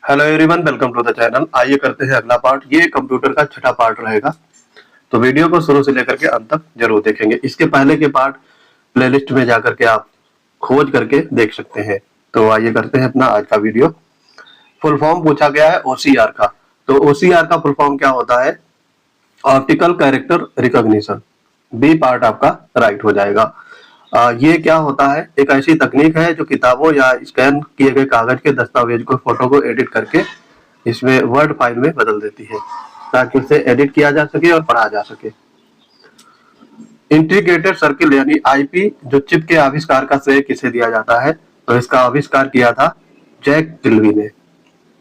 Hello everyone, welcome to the channel. आइए करते हैं अगला पार्ट। ये कंप्यूटर का छठा पार्ट रहेगा, तो वीडियो को शुरू से लेकर के अंत तक जरूर देखेंगे। इसके पहले के पार्ट प्लेलिस्ट में जाकर के आप खोज करके देख सकते हैं। तो आइए करते हैं अपना आज का वीडियो। फुल फॉर्म पूछा गया है ओसीआर का। तो ओसीआर का फुल फॉर्म क्या होता है? Optical character recognition. B part आपका राइट हो जाएगा। ये क्या होता है? एक ऐसी तकनीक है जो किताबों या स्कैन किए गए कागज के दस्तावेज को, फोटो को एडिट करके इसमें वर्ड फाइल में बदल देती है, ताकि उसे एडिट किया जा सके और पढ़ा जा सके। इंटीग्रेटेड सर्किल यानी आईपी जो चिप के आविष्कार का श्रेय किसे दिया जाता है? तो इसका आविष्कार किया था जैक किल्वी ने।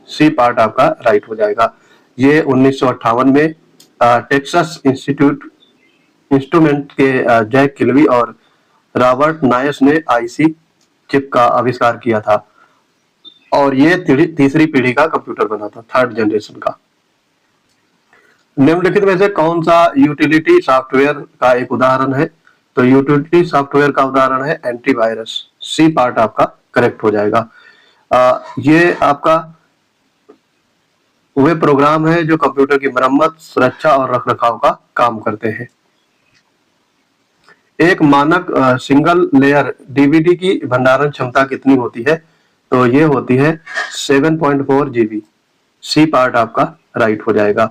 सी पार्ट आपका राइट हो जाएगा। ये 1958 में टेक्सास इंस्ट्रूमेंट के जैक किल्वी और रॉबर्ट नायस ने आईसी चिप का आविष्कार किया था, और ये तीसरी पीढ़ी का कंप्यूटर बना था, थर्ड जनरेशन का। निम्नलिखित में से कौन सा यूटिलिटी सॉफ्टवेयर का एक उदाहरण है? तो यूटिलिटी सॉफ्टवेयर का उदाहरण है एंटीवायरस। सी पार्ट आपका करेक्ट हो जाएगा। ये आपका वे प्रोग्राम है जो कंप्यूटर की मरम्मत, सुरक्षा और रखरखाव का काम करते हैं। एक मानक सिंगल लेयर डीवीडी की भंडारण क्षमता कितनी होती है? तो ये होती है 7.4 GB। सी पार्ट आपका राइट हो जाएगा।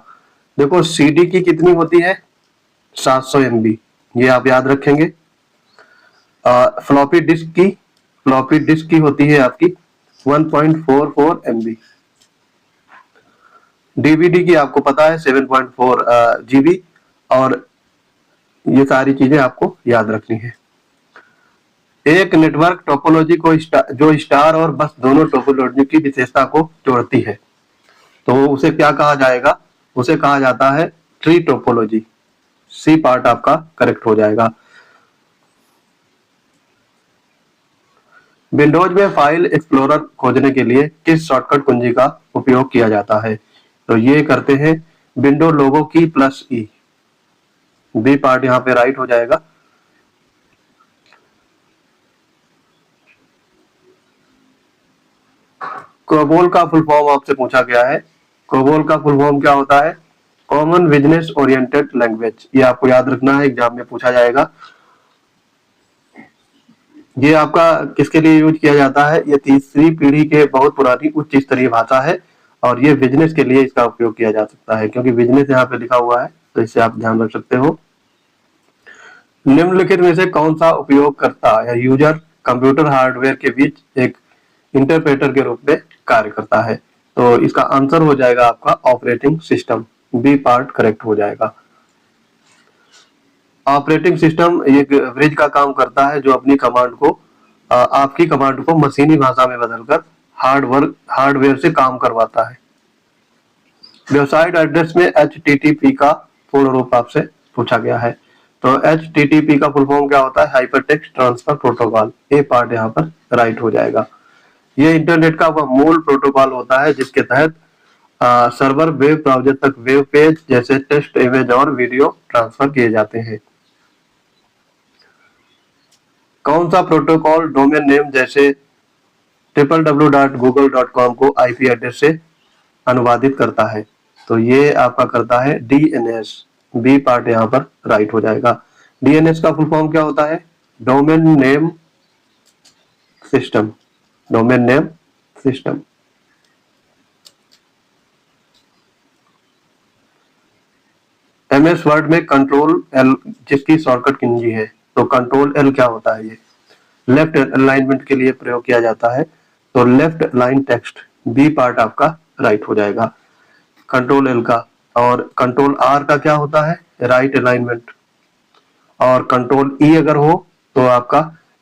देखो सीडी की कितनी होती है? 700 MB। ये आप याद रखेंगे। फ्लॉपी डिस्क की होती है आपकी 1.44 MB। डीवीडी की आपको पता है 7.4 GB। और ये सारी चीजें आपको याद रखनी है। एक नेटवर्क टोपोलॉजी को जो स्टार और बस दोनों टोपोलॉजी की विशेषता को जोड़ती है, तो उसे क्या कहा जाएगा? उसे कहा जाता है ट्री टोपोलॉजी। सी पार्ट आपका करेक्ट हो जाएगा। विंडोज में फाइल एक्सप्लोरर खोजने के लिए किस शॉर्टकट कुंजी का उपयोग किया जाता है? तो ये करते हैं विंडो लोगो की +E। बी पार्ट यहाँ पे राइट हो जाएगा। कोबोल का फुल फॉर्म आपसे पूछा गया है। कोबोल का फुल फॉर्म क्या होता है? Common business oriented language. ये आपको याद रखना है, एग्जाम में पूछा जाएगा। ये आपका किसके लिए यूज किया जाता है? ये तीसरी पीढ़ी के बहुत पुरानी उच्च स्तरीय भाषा है, और ये बिजनेस के लिए इसका उपयोग किया जा सकता है, क्योंकि बिजनेस यहाँ पे लिखा हुआ है, तो इससे आप ध्यान रख सकते हो। निम्नलिखित में से कौन सा उपयोगकर्ता या यूजर कंप्यूटर हार्डवेयर के बीच एक इंटरप्रेटर के रूप में कार्य करता है? तो इसका आंसर हो जाएगा आपका operating system. B part correct हो जाएगा। ऑपरेटिंग सिस्टम एक ब्रिज का काम करता है, जो अपनी कमांड को आपकी कमांड को मशीनी भाषा में बदलकर हार्डवेयर से काम करवाता है। वेबसाइट एड्रेस में HTTP का पूर्ण रूप आपसे पूछा गया है। तो HTTP का फुल फॉर्म क्या होता है? Hypertext transfer protocol. A part यहाँ पर राइट हो जाएगा। ये इंटरनेट का वह मूल प्रोटोकॉल होता है जिसके तहत सर्वर वेब ब्राउज़र तक वेब पेज जैसे टेक्स्ट, इमेज और वीडियो ट्रांसफर किए जाते हैं। कौन सा प्रोटोकॉल डोमेन नेम जैसे www.google.com को IP एड्रेस से अनुवादित करता है? तो ये आपका करता है DNS। बी पार्ट यहाँ पर राइट हो जाएगा। DNS का फुल फॉर्म क्या होता है? Domain name system. Domain name system. MS word में Ctrl+L जिसकी शॉर्टकट कुंजी है, तो Ctrl+L क्या होता है? ये लेफ्ट अलाइनमेंट के लिए प्रयोग किया जाता है, तो left align text. B part आपका राइट हो जाएगा। Ctrl+L का। और Ctrl+R का क्या होता है? Right alignment. और Ctrl+E अगर हो तो आपका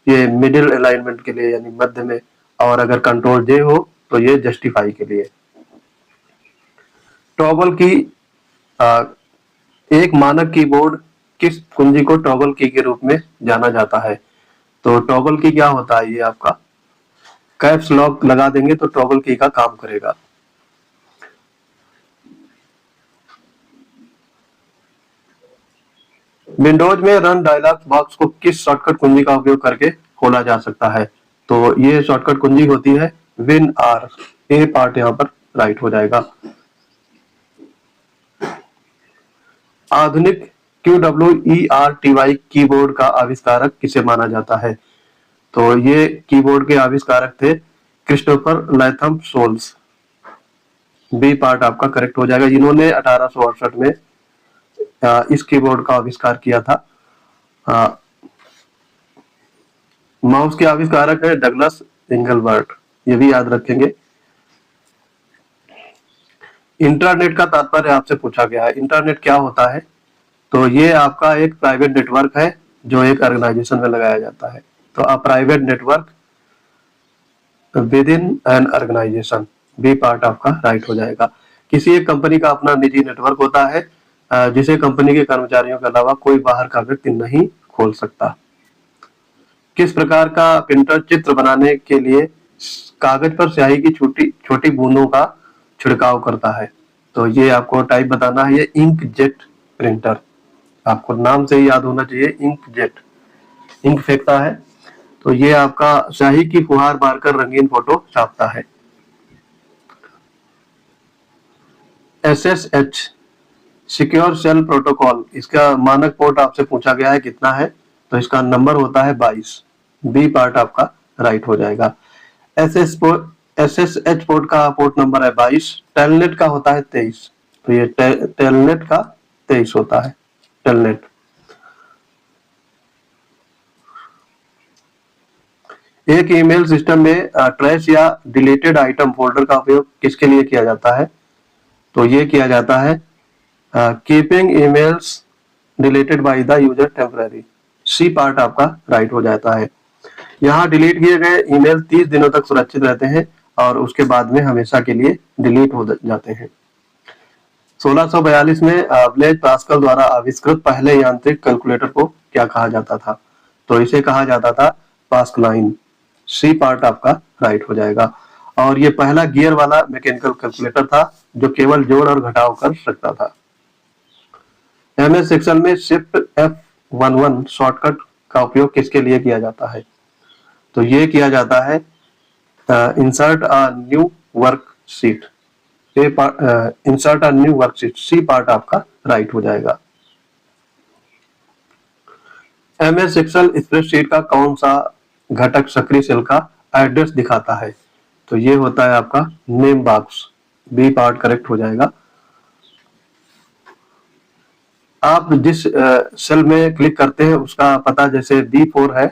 ये मिडिल अलाइनमेंट के लिए, यानी मध्य में। और अगर Ctrl+J हो तो ये जस्टिफाई के लिए। टॉगल की एक मानक कीबोर्ड किस कुंजी को टॉगल की के रूप में जाना जाता है? तो टॉगल की क्या होता है? ये आपका कैप्स लॉक लगा देंगे तो टॉगल की का काम करेगा। विंडोज में रन डायलॉग बॉक्स को किस शॉर्टकट कुंजी का उपयोग करके खोला जा सकता है? तो ये शॉर्टकट कुंजी होती है WinR। ए पार्ट यहाँ पर राइट हो जाएगा। आधुनिक QWERTY कीबोर्ड का आविष्कारक किसे माना जाता है? तो ये कीबोर्ड के आविष्कारक थे Christopher Latham Sholes. B part आपका करेक्ट हो जाएगा, जिन्होंने 1868 में इस कीबोर्ड का आविष्कार किया था। माउस के आविष्कारक है डगलस इंगलबर्ट, ये भी याद रखेंगे। इंटरनेट का तात्पर्य आपसे पूछा गया है, इंटरनेट क्या होता है? तो ये आपका एक प्राइवेट नेटवर्क है जो एक ऑर्गेनाइजेशन में लगाया जाता है। तो a private network within an organization, B part आपका राइट हो जाएगा। किसी एक कंपनी का अपना निजी नेटवर्क होता है जिसे कंपनी के कर्मचारियों के अलावा कोई बाहर का व्यक्ति नहीं खोल सकता। किस प्रकार का प्रिंटर चित्र बनाने के लिए कागज पर स्याही की छोटी छोटी बूंदों का छिड़काव करता है? तो ये आपको टाइप बताना है, ये इंक जेट प्रिंटर, आपको नाम से ही याद होना चाहिए, इंक जेट, इंक फेंकता है। तो ये आपका स्याही की फुहार मारकर रंगीन फोटो छापता है। SSH सिक्योर सेल प्रोटोकॉल, इसका मानक पोर्ट आपसे पूछा गया है कितना है? तो इसका नंबर होता है 22, बी पार्ट आपका राइट हो जाएगा। SSH पोर्ट का पोर्ट नंबर है 22, टेलनेट का होता है 23, तो ये टेलनेट का 23 होता है, टेलनेट। एक ईमेल सिस्टम में ट्रैश या डिलीटेड आइटम फोल्डर का उपयोग किसके लिए किया जाता है? तो ये किया जाता है keeping emails deleted by the user temporary, C part आपका राइट हो जाता है। यहाँ डिलीट किए गए ईमेल 30 दिनों तक सुरक्षित रहते हैं और उसके बाद में हमेशा के लिए डिलीट हो जाते हैं। 1642 में ब्लेज पास्कल द्वारा आविष्कृत पहले यांत्रिक कैलकुलेटर को क्या कहा जाता था? तो इसे कहा जाता था पास्कलाइन, सी पार्ट आपका राइट हो जाएगा। और ये पहला गियर वाला मैकेनिकल कैलकुलेटर था जो केवल जोड़ और घटाव कर सकता था। MS एक्सेल में शिफ्ट F11 शॉर्टकट का उपयोग किसके लिए किया जाता है? तो ये किया जाता है insert a new worksheet, insert a new worksheet, C part आपका राइट हो जाएगा। MS एक्सेल स्प्रेडशीट का कौन सा घटक सक्रिय सेल का एड्रेस दिखाता है? तो ये होता है आपका name box, B part correct हो जाएगा। आप जिस सेल में क्लिक करते हैं उसका पता जैसे B4 है,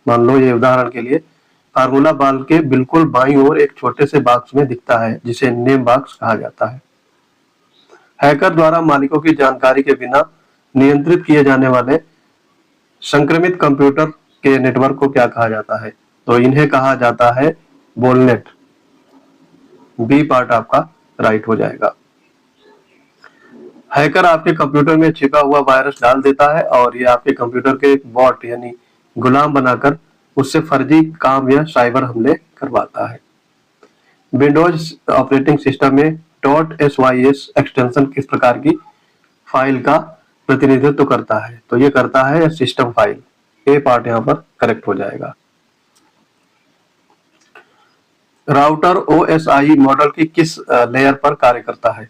मान लो ये उदाहरण के लिए, फार्मूला बार के बिल्कुल बाईं ओर एक छोटे से बॉक्स में दिखता है जिसे नेम बॉक्स कहा जाता है। हैकर द्वारा मालिकों की जानकारी के बिना नियंत्रित किए जाने वाले संक्रमित कंप्यूटर के नेटवर्क को क्या कहा जाता है? तो इन्हें कहा जाता है बोलनेट, बी पार्ट आपका राइट हो जाएगा। हैकर आपके कंप्यूटर में छिपा हुआ वायरस डाल देता है और ये आपके कंप्यूटर के बॉट यानी गुलाम बनाकर उससे फर्जी काम या साइबर हमले करवाता है। विंडोज ऑपरेटिंग सिस्टम में .sys एक्सटेंशन किस प्रकार की फाइल का प्रतिनिधित्व करता है? तो ये करता है सिस्टम फाइल, ए पार्ट यहाँ पर करेक्ट हो जाएगा। राउटर OSI मॉडल की किस लेयर पर कार्य करता है?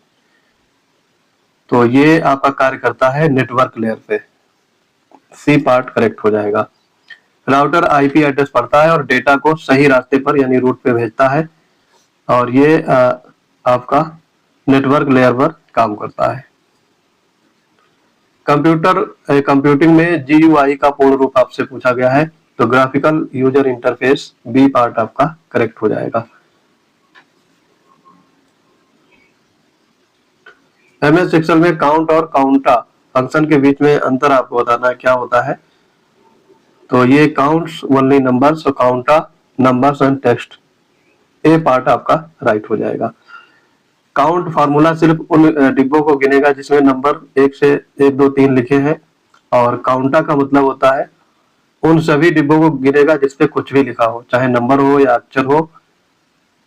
तो ये आपका कार्य करता है नेटवर्क लेयर पे, सी पार्ट करेक्ट हो जाएगा। राउटर IP एड्रेस पढ़ता है और डेटा को सही रास्ते पर यानी रूट पे भेजता है और ये आपका नेटवर्क लेयर पर काम करता है। कंप्यूटिंग में GUI का पूर्ण रूप आपसे पूछा गया है, तो graphical user interface, B part आपका करेक्ट हो जाएगा। MS एक्सेल में काउंट और काउंटा फंक्शन के बीच में अंतर आपको बताना है क्या होता है? तो ये काउंट्स ओनली नंबर्स और COUNTA numbers and text, A part आपका राइट हो जाएगा। काउंट फार्मूला सिर्फ उन डिब्बों को गिनेगा जिसमें नंबर 1 से 1 2 3 लिखे हैं और काउंटा का मतलब होता है उन सभी डिब्बों को गिनेगा जिसपे कुछ भी लिखा हो, चाहे नंबर हो या अक्षर हो,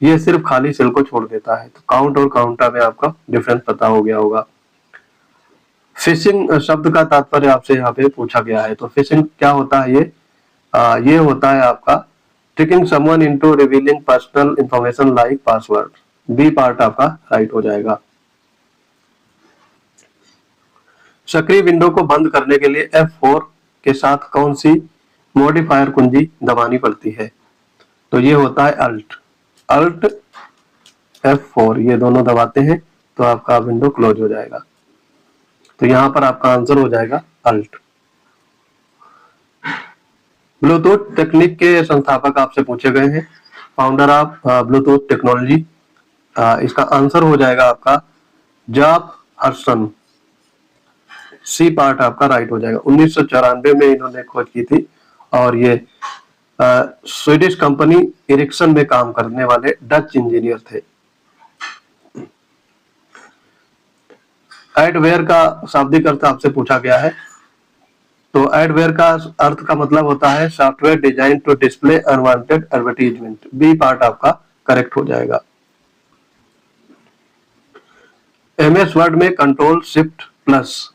ये सिर्फ खाली सेल को छोड़ देता है। तो काउंट और काउंटा में आपका डिफरेंस पता हो गया होगा। फिशिंग शब्द का तात्पर्य आपसे यहाँ पे पूछा गया है, तो फिशिंग क्या होता है? ये होता है आपका tricking someone into revealing personal information like password, B part आपका राइट हो जाएगा। सक्रिय विंडो को बंद करने के लिए F4 के साथ कौन सी मॉडिफायर कुंजी दबानी पड़ती है? तो ये होता है अल्ट F4, ये दोनों दबाते हैं तो आपका विंडो क्लोज हो जाएगा। तो यहां पर आपका आंसर हो जाएगा अल्ट। ब्लूटूथ तकनीक के संस्थापक आपसे पूछे गए हैं, फाउंडर ऑफ ब्लूटूथ टेक्नोलॉजी। इसका आंसर हो जाएगा आपका जॉब हर्सन। सी पार्ट आपका राइट हो जाएगा। 1994 में इन्होंने खोज की थी और ये स्वीडिश कंपनी इरिक्सन में काम करने वाले डच इंजीनियर थे। एडवेयर का शाब्दिक अर्थ आपसे पूछा गया है। तो एडवेयर का अर्थ का मतलब होता है software design to display unwanted advertisement. B part आपका करेक्ट हो जाएगा। एमएस वर्ड में control shift plus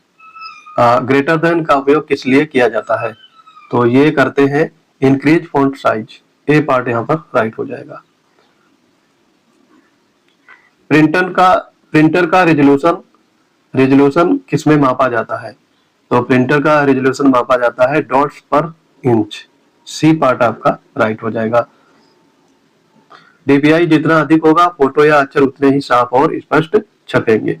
greater than का उपयोग किस लिए किया जाता है? तो ये करते हैं इंक्रीज फॉन्ट साइज। ए पार्ट यहाँ पर राइट हो जाएगा। प्रिंटर का रेजोल्यूशन किस में मापा जाता है? तो प्रिंटर का रेजोल्यूशन मापा जाता है डॉट्स पर इंच। सी पार्ट आपका राइट हो जाएगा। डीपीआई जितना अधिक होगा फोटो या अक्षर उतने ही साफ और स्पष्ट छपेंगे।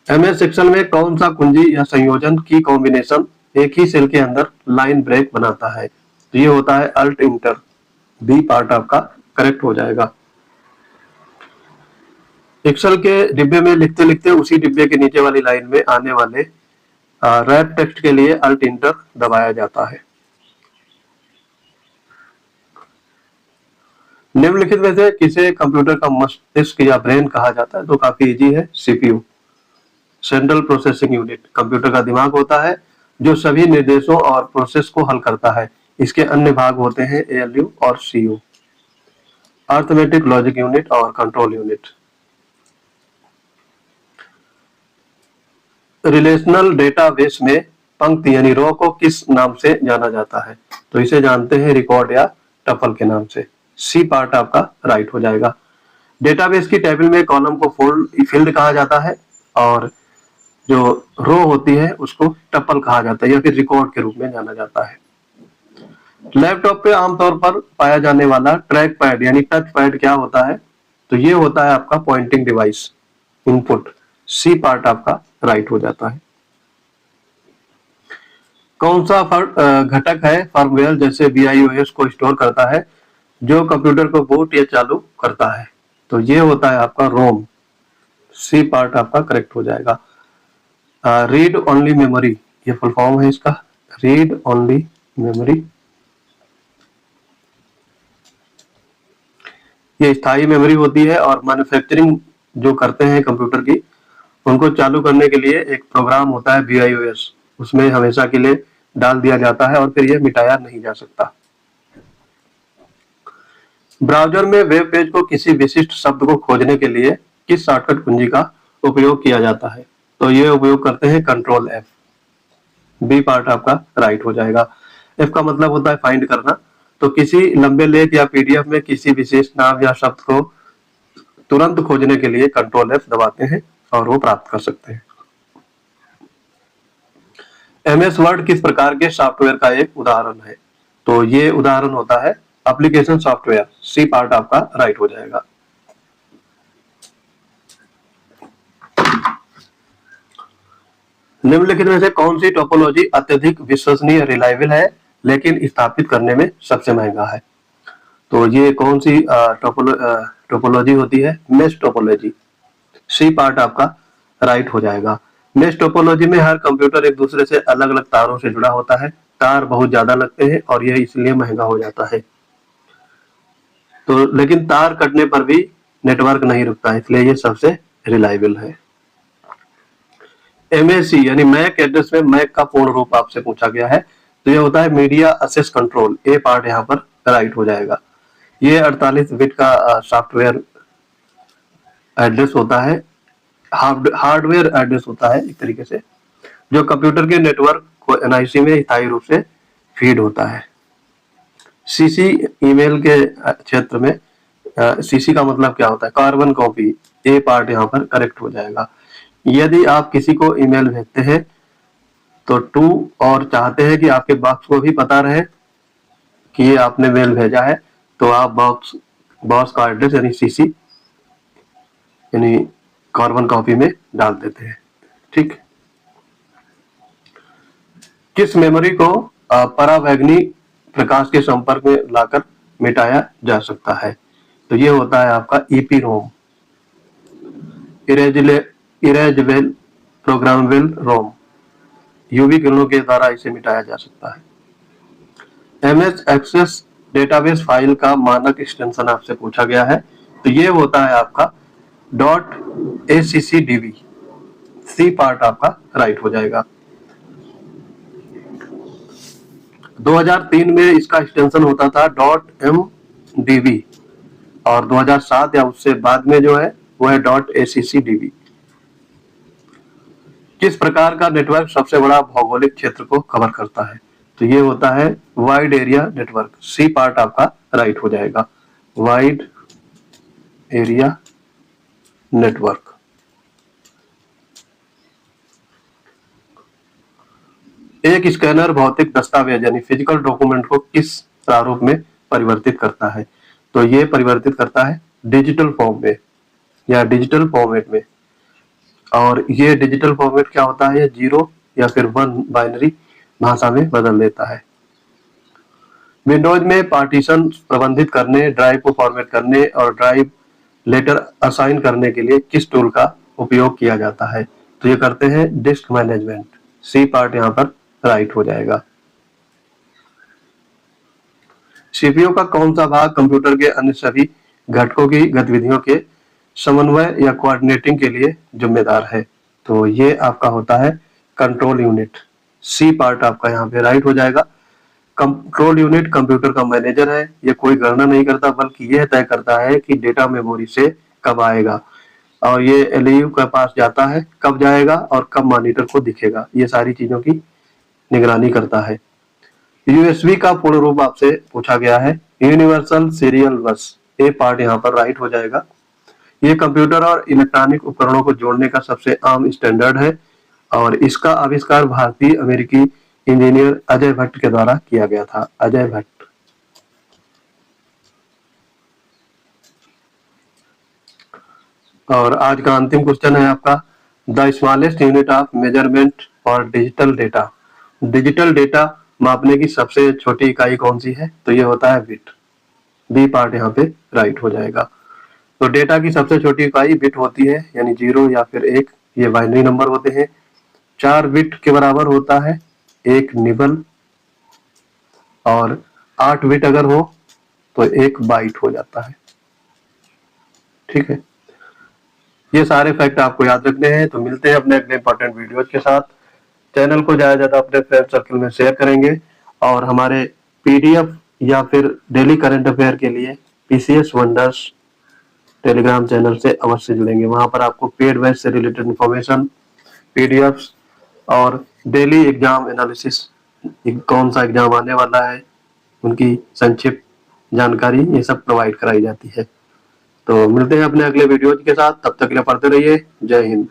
एमएस सेक्शन में कौन सा कुंजी या संयोजन की कॉम्बिनेशन एक ही सेल के अंदर लाइन ब्रेक बनाता है? तो ये होता है अल्ट इंटर। बी पार्ट आपका करेक्ट हो जाएगा। एक्सेल के डिब्बे में लिखते लिखते उसी डिब्बे के नीचे वाली लाइन में आने वाले रैप टेक्स्ट के लिए अल्ट इंटर दबाया जाता है। निम्नलिखित में से किसे कंप्यूटर का मस्तिष्क या ब्रेन कहा जाता है? तो काफी इजी है, CPU, central processing unit. Computer का दिमाग होता है जो सभी निर्देशों और प्रोसेस को हल करता है। इसके अन्य भाग होते हैं एएलयू और सीयू, अर्थमेटिक लॉजिक यूनिट और कंट्रोल यूनिट। रिलेशनल डेटाबेस में पंक्ति यानी रो को किस नाम से जाना जाता है? तो इसे जानते हैं रिकॉर्ड या टपल के नाम से। सी पार्ट आपका राइट हो जाएगा। डेटाबेस की टेबल में कॉलम को फील्ड कहा जाता है और जो रो होती है उसको टपल कहा जाता है या फिर रिकॉर्ड के रूप में जाना जाता है। लैपटॉप पे आमतौर पर पाया जाने वाला ट्रैक पैड यानी टच पैड क्या होता है? तो ये होता है आपका pointing device, input. C part आपका राइट हो जाता है। कौन सा घटक है फर्मवेयर जैसे BIOS को स्टोर करता है जो कंप्यूटर को बूट या चालू करता है? तो ये होता है आपका रोम। सी पार्ट आपका करेक्ट हो जाएगा। रीड ओनली मेमोरी, ये फुल फॉर्म है इसका, रीड ओनली मेमोरी। ये स्थायी मेमोरी होती है और मैन्युफैक्चरिंग जो करते हैं कंप्यूटर की उनको चालू करने के लिए एक प्रोग्राम होता है BIOS, उसमें हमेशा के लिए डाल दिया जाता है और फिर ये मिटाया नहीं जा सकता। ब्राउजर में वेब पेज को किसी विशिष्ट शब्द को खोजने के लिए किस शॉर्टकट कुंजी का उपयोग किया जाता है? तो ये उपयोग करते हैं कंट्रोल F। बी पार्ट आपका राइट हो जाएगा। F का मतलब होता है फाइंड करना। तो किसी लंबे लेख या PDF में किसी विशेष नाम या शब्द को तुरंत खोजने के लिए कंट्रोल F दबाते हैं और वो प्राप्त कर सकते हैं। MS वर्ड किस प्रकार के सॉफ्टवेयर का एक उदाहरण है? तो ये उदाहरण होता है एप्लीकेशन सॉफ्टवेयर। सी पार्ट आपका राइट हो जाएगा। निम्नलिखित में से कौन सी टोपोलॉजी अत्यधिक विश्वसनीय रिलायबल है लेकिन स्थापित करने में सबसे महंगा है? तो ये कौन सी टोपोलॉजी होती है? Mesh topology. सी पार्ट आपका राइट हो जाएगा। मेश टोपोलॉजी में हर कंप्यूटर एक दूसरे से अलग अलग तारों से जुड़ा होता है, तार बहुत ज्यादा लगते हैं और यह इसलिए महंगा हो जाता है। तो लेकिन तार कटने पर भी नेटवर्क नहीं रुकता, इसलिए ये सबसे रिलायबल है। MAC यानी मैक एड्रेस में मैक का पूर्ण रूप आपसे पूछा गया है, तो ये होता है मीडिया एक्सेस कंट्रोल। ए पार्ट यहाँ पर राइट हो जाएगा। ये 48 बिट का सॉफ्टवेयर एड्रेस होता है, हार्डवेयर एड्रेस होता है एक तरीके से, जो कंप्यूटर के नेटवर्क को NIC में स्थायी रूप से फीड होता है। CC ईमेल के क्षेत्र में सीसी का मतलब क्या होता है, कार्बन कॉपी, ए पार्ट यहाँ पर करेक्ट हो जाएगा। यदि आप किसी को ईमेल भेजते हैं तो टू और चाहते हैं कि आपके बॉक्स को भी पता रहे कि ये आपने मेल भेजा है, तो आप बॉक्स का एड्रेस यानी सीसी यानी कार्बन कॉपी में डाल देते हैं। ठीक। किस मेमोरी को परावैंगनी प्रकाश के संपर्क में लाकर मिटाया जा सकता है? तो ये होता है आपका ईपी रोम, इरेजेबल प्रोग्रामेबल रोम। यूवी किरणों के द्वारा इसे मिटाया जा सकता है। एमएस एक्सेस डेटाबेस फाइल का मानक एक्सटेंशन आपसे पूछा गया है, तो ये होता है आपका .accdb। सी पार्ट आपका राइट हो जाएगा। 2003 में इसका एक्सटेंशन होता था .mdb और 2007 या उससे बाद में जो है वो है .accdb। किस प्रकार का नेटवर्क सबसे बड़ा भौगोलिक क्षेत्र को कवर करता है? तो ये होता है wide area network. C part आपका राइट हो जाएगा, वाइड एरिया नेटवर्क। एक स्कैनर भौतिक दस्तावेज यानी फिजिकल डॉक्यूमेंट को किस प्रारूप में परिवर्तित करता है? तो ये परिवर्तित करता है डिजिटल फॉर्म में या डिजिटल फॉर्मेट में। और ये डिजिटल फॉर्मेट क्या होता है? 0 या फिर 1 बाइनरी भाषा में बदल देता है। विंडोज में पार्टीशन प्रबंधित करने, ड्राइव को फॉर्मेट करने और ड्राइव लेटर असाइन करने के लिए किस टूल का उपयोग किया जाता है? तो ये करते हैं डिस्क मैनेजमेंट। सी पार्ट यहाँ पर राइट हो जाएगा। सीपीयू का कौन सा भाग कंप्यूटर के अन्य सभी घटकों की गतिविधियों के समन्वय या कोऑर्डिनेटिंग के लिए जिम्मेदार है? तो ये आपका होता है कंट्रोल यूनिट। सी पार्ट आपका यहाँ पे राइट हो जाएगा। कंट्रोल यूनिट कंप्यूटर का मैनेजर है। ये कोई गणना नहीं करता बल्कि यह तय करता है कि डेटा मेमोरी से कब आएगा और ये एलयू के पास जाता है, कब जाएगा और कब मॉनिटर को दिखेगा। ये सारी चीजों की निगरानी करता है। यूएसबी का पूर्ण रूप आपसे पूछा गया है, यूनिवर्सल सीरियल बस। ए पार्ट यहाँ पर राइट हो जाएगा। ये कंप्यूटर और इलेक्ट्रॉनिक उपकरणों को जोड़ने का सबसे आम स्टैंडर्ड है और इसका आविष्कार भारतीय अमेरिकी इंजीनियर अजय भट्ट के द्वारा किया गया था। अजय भट्ट। और आज का अंतिम क्वेश्चन है आपका, the smallest unit of measurement for digital data. Digital data मापने की सबसे छोटी इकाई कौन सी है? तो ये होता है बिट। बी पार्ट यहाँ पे राइट हो जाएगा। तो डेटा की सबसे छोटी इकाई बिट होती है, यानी 0 या फिर 1। ये बाइनरी नंबर होते हैं। 4 बिट के बराबर होता है 1 निबल और 8 बिट अगर हो तो 1 बाइट हो जाता है। ठीक है, ये सारे फैक्ट आपको याद रखने हैं। तो मिलते हैं अपने अगले इंपॉर्टेंट वीडियोज के साथ। चैनल को ज्यादा अपने फ्रेंड सर्कल में शेयर करेंगे और हमारे पीडीएफ या फिर डेली करंट अफेयर के लिए पीसीएस वंडर्स टेलीग्राम चैनल से अवश्य जुड़ेंगे। वहां पर आपको पेड बैच से रिलेटेड इंफॉर्मेशन, पीडीएफ्स और डेली एग्जाम एनालिसिस, कौन सा एग्जाम आने वाला है उनकी संक्षिप्त जानकारी, ये सब प्रोवाइड कराई जाती है। तो मिलते हैं अपने अगले वीडियो के साथ, तब तक के लिए पढ़ते रहिए। जय हिंद।